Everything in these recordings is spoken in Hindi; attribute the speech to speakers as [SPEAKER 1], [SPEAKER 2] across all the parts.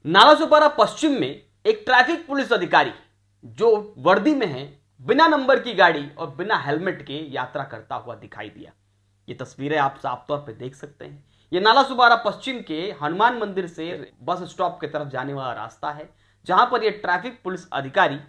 [SPEAKER 1] नालासोपारा पश्चिम में एक ट्रैफिक पुलिस अधिकारी जो वर्दी में है, बिना नंबर की गाड़ी और बिना हेलमेट के यात्रा करता हुआ दिखाई दिया। ये तस्वीरें आप साफ तौर पे देख सकते हैं। ये नालासोपारा पश्चिम के हनुमान मंदिर से बस स्टॉप की तरफ जाने वाला रास्ता है, जहां पर यह ट्रैफिक पुलिस अधिकारी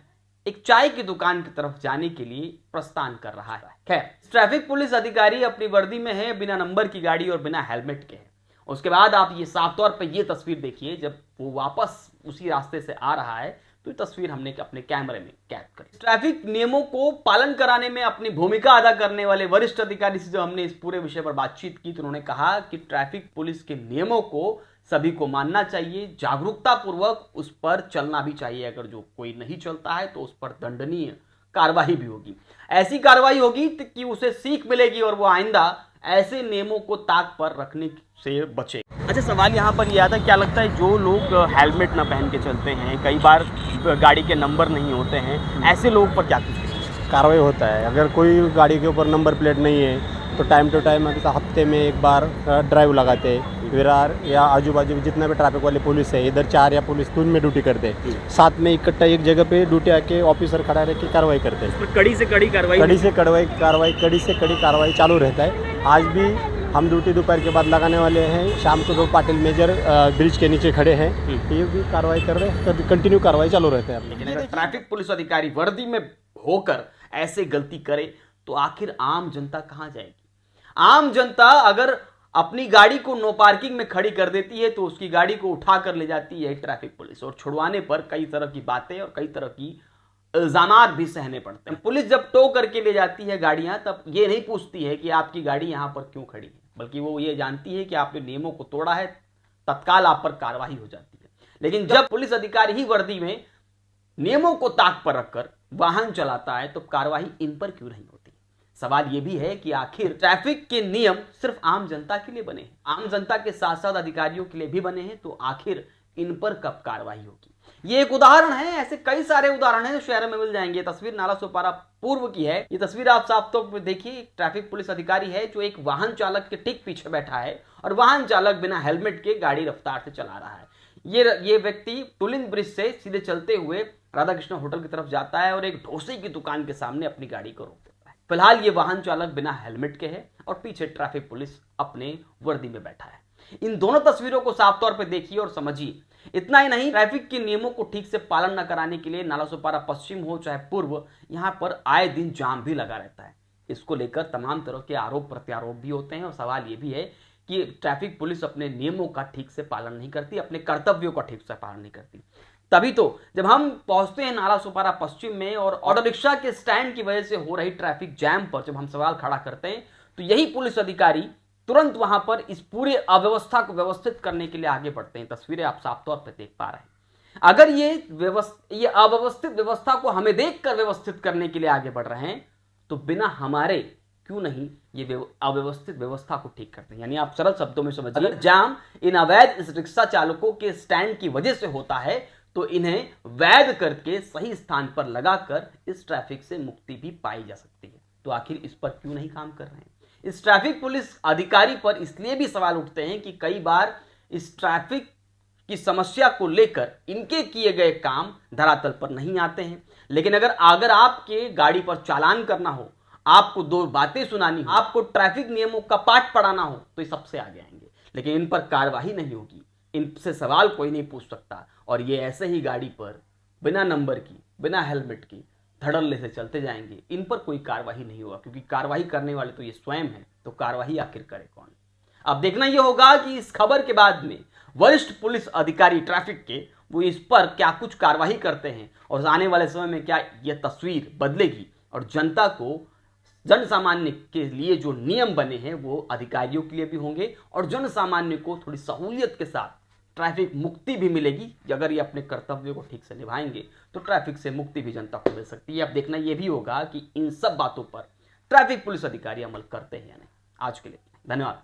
[SPEAKER 1] एक चाय की दुकान की तरफ जाने के लिए प्रस्थान कर रहा है। खैर, ट्रैफिक पुलिस अधिकारी अपनी वर्दी में है, बिना नंबर की गाड़ी और बिना हेलमेट के है। उसके बाद आप ये साफ तौर पे ये तस्वीर देखिए, जब वो वापस उसी रास्ते से आ रहा है तो ये तस्वीर हमने अपने कैमरे में कैद करी। ट्रैफिक नियमों को पालन कराने में अपनी भूमिका अदा करने वाले वरिष्ठ अधिकारी से जब हमने इस पूरे विषय पर बातचीत की तो उन्होंने कहा कि ट्रैफिक पुलिस के नियमों को सभी को मानना चाहिए, जागरूकता पूर्वक उस पर चलना भी चाहिए। अगर जो कोई नहीं चलता है तो उस पर दंडनीय कार्रवाई भी होगी। ऐसी कार्रवाई होगी कि उसे सीख मिलेगी और वो आइंदा ऐसे नियमों को ताक पर रखने से बचे। अच्छा, सवाल यहाँ पर यह आता है, क्या लगता है जो लोग हेलमेट ना पहन के चलते हैं, कई बार गाड़ी के नंबर नहीं होते हैं, ऐसे लोगों पर क्या कुछ
[SPEAKER 2] कार्रवाई होता है? अगर कोई गाड़ी के ऊपर नंबर प्लेट नहीं है तो टाइम टू टाइम अभी तो हफ्ते में एक बार ड्राइव लगाते हैं। विरार या आजू बाजू जितना भी ट्रैफिक वाले पुलिस है, इधर 4 या पुलिस 3 में ड्यूटी करते हैं, साथ में इकट्ठा एक जगह पे ड्यूटी आके ऑफिसर खड़ा रह के कार्रवाई करते हैं।
[SPEAKER 1] कड़ी से कड़ी कार्रवाई
[SPEAKER 2] कड़ी से कड़ी कार्रवाई चालू रहता है। आज भी हम ड्यूटी दोपहर के बाद लगाने वाले हैं। शाम को 2 पाटिल मेजर ब्रिज के नीचे खड़े हैं, ये भी कार्रवाई कर रहे हैं, कंटिन्यू कार्रवाई चालू रहते हैं।
[SPEAKER 1] लेकिन अगर ट्रैफिक पुलिस अधिकारी वर्दी में होकर ऐसे गलती करे तो आखिर आम जनता कहां जाएगी? आम जनता अगर अपनी गाड़ी को नो पार्किंग में खड़ी कर देती है तो उसकी गाड़ी को उठा कर ले जाती है ट्रैफिक पुलिस, और छुड़वाने पर कई तरह की बातें और कई तरह की इल्जामात भी सहने पड़ते हैं। पुलिस जब टो करके ले जाती है गाड़ियां, तब ये नहीं पूछती है कि आपकी गाड़ी यहां पर क्यों खड़ी है, बल्कि वो ये जानती है कि आपने नियमों को तोड़ा है, तत्काल आप पर कार्रवाई हो जाती है। लेकिन जब पुलिस अधिकारी ही वर्दी में नियमों को ताक पर रखकर वाहन चलाता है तो कार्रवाई इन पर क्यों नहीं होती? सवाल यह भी है कि आखिर ट्रैफिक के नियम सिर्फ आम जनता के लिए बने हैं, आम जनता के साथ साथ अधिकारियों के लिए भी बने हैं, तो आखिर इन पर कब कार्रवाई होगी? ये एक उदाहरण है, ऐसे कई सारे उदाहरण हैं जो शहर में मिल जाएंगे। तस्वीर नालासोपारा पूर्व की है। ये तस्वीर आप साफ तौर पर देखिए, एक ट्रैफिक पुलिस अधिकारी है जो एक वाहन चालक के ठीक पीछे बैठा है और वाहन चालक बिना हेलमेट के गाड़ी रफ्तार से चला रहा है। ये व्यक्ति तुलिन ब्रिज से सीधे चलते हुए राधा कृष्ण होटल की तरफ जाता है और एक डोसे की दुकान के सामने अपनी गाड़ी को रोक देता है। फिलहाल ये वाहन चालक बिना हेलमेट के है और पीछे ट्रैफिक पुलिस अपने वर्दी में बैठा है। इन दोनों तस्वीरों को साफ तौर पर देखिए और समझिए। इतना ही नहीं, ट्रैफिक के नियमों को ठीक से पालन न कराने के लिए नालासोपारा पश्चिम हो चाहे पूर्व, यहां पर आए दिन जाम भी लगा रहता है। इसको लेकर तमाम तरह के आरोप प्रत्यारोप भी होते हैं और सवाल यह भी है कि ट्रैफिक पुलिस अपने नियमों का ठीक से पालन नहीं करती, अपने कर्तव्यों का ठीक से पालन नहीं करती। तभी तो जब हम पहुंचते हैं नालासोपारा पश्चिम में और ऑटो रिक्शा के स्टैंड की वजह से हो रही ट्रैफिक जैम पर जब हम सवाल खड़ा करते हैं तो यही पुलिस अधिकारी तुरंत वहां पर इस पूरे अव्यवस्था को व्यवस्थित करने के लिए आगे बढ़ते हैं। तस्वीरें आप साफ तौर पर देख पा रहे हैं। अगर ये अव्यवस्थित व्यवस्था को हमें देखकर व्यवस्थित करने के लिए आगे बढ़ रहे हैं तो बिना हमारे क्यों नहीं ये अव्यवस्थित व्यवस्था को ठीक करते हैं? यानी आप सरल शब्दों में समझिए, जाम इन अवैध इस रिक्शा चालकों के स्टैंड की वजह से होता है तो इन्हें वैध करके सही स्थान पर लगाकर इस ट्रैफिक से मुक्ति भी पाई जा सकती है। तो आखिर इस पर क्यों नहीं काम कर रहे हैं? इस ट्रैफिक पुलिस अधिकारी पर इसलिए भी सवाल उठते हैं कि कई बार इस ट्रैफिक की समस्या को लेकर इनके किए गए काम धरातल पर नहीं आते हैं। लेकिन अगर आपके गाड़ी पर चालान करना हो, आपको 2 बातें सुनानी हो, आपको ट्रैफिक नियमों का पाठ पढ़ाना हो तो ये सबसे आगे आएंगे। लेकिन इन पर कार्रवाई नहीं होगी, इनसे सवाल कोई नहीं पूछ सकता और ये ऐसे ही गाड़ी पर बिना नंबर की, बिना हेलमेट की धड़ल्ले से चलते जाएंगे। इन पर कोई कार्रवाई नहीं होगा क्योंकि कार्रवाई करने वाले तो ये स्वयं है, तो कार्रवाई आखिर करे कौन? अब देखना यह होगा कि इस खबर के बाद में वरिष्ठ पुलिस अधिकारी ट्रैफिक के वो इस पर क्या कुछ कार्रवाई करते हैं और आने वाले समय में क्या यह तस्वीर बदलेगी और जनता को, जन सामान्य के लिए जो नियम बने हैं वो अधिकारियों के लिए भी होंगे और जन सामान्य को थोड़ी सहूलियत के साथ ट्रैफिक मुक्ति भी मिलेगी। अगर ये अपने कर्तव्यों को ठीक से निभाएंगे तो ट्रैफिक से मुक्ति भी जनता को मिल सकती है। अब देखना यह भी होगा कि इन सब बातों पर ट्रैफिक पुलिस अधिकारी अमल करते हैं या नहीं। आज के लिए धन्यवाद।